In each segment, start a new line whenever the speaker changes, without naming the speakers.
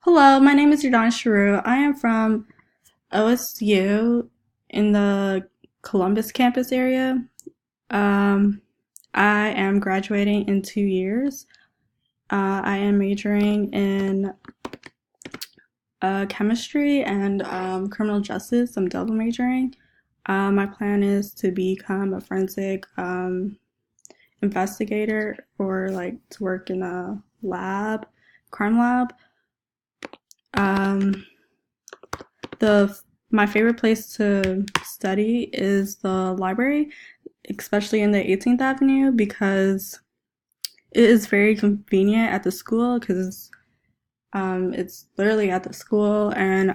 Hello, my name is Yadana Sharu. I am from OSU in the Columbus campus area. Um, I am graduating in 2 years. I am majoring in chemistry and criminal justice. I'm double majoring. My plan is to become a forensic investigator or like to work in a lab, crime lab. Um, The my favorite place to study is the library, especially in the 18th Avenue because it is very convenient at the school because it's literally at the school and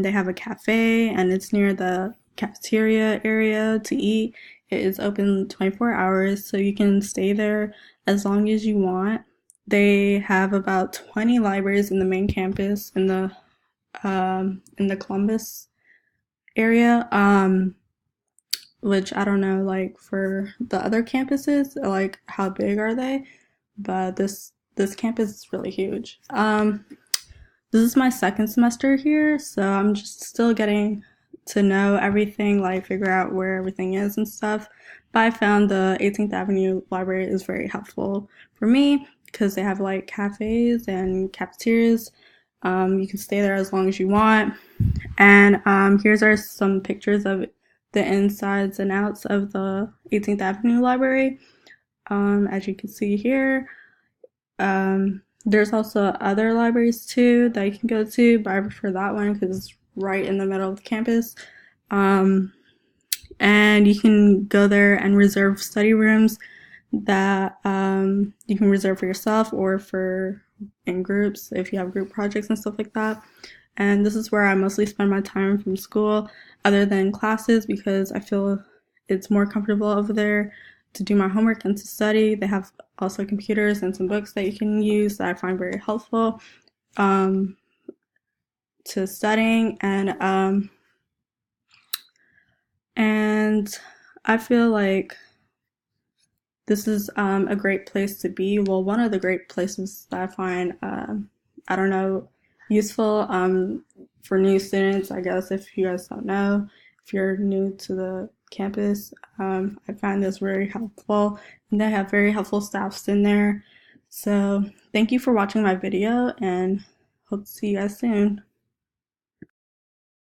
they have a cafe and it's near the cafeteria area to eat. It is open 24 hours, so you can stay there as long as you want. They have about 20 libraries in the main campus in the Columbus area. Which I don't know, like for the other campuses, like how big are they? But this campus is really huge. This is my second semester here, so I'm just still getting to know everything, like figure out where everything is and stuff. But I found the 18th Avenue Library is very helpful for me because they have like cafes and cafeterias. You can stay there as long as you want. And here's are some pictures of the insides and outs of the 18th Avenue Library. As you can see here, there's also other libraries too that you can go to, but I prefer that one because it's right in the middle of the campus. Um, and you can go there and reserve study rooms that you can reserve for yourself or for in groups if you have group projects and stuff like that. And this is where I mostly spend my time from school, other than classes, because I feel it's more comfortable over there to do my homework and to study. They have also computers and some books that you can use that I find very helpful um, to studying, and I feel like this is a great place to be. Well, one of the great places that I find, I don't know, useful for new students, I guess, if you guys don't know, if you're new to the campus, I find this very helpful. And they have very helpful staffs in there. So thank you for watching my video and hope to see you guys soon.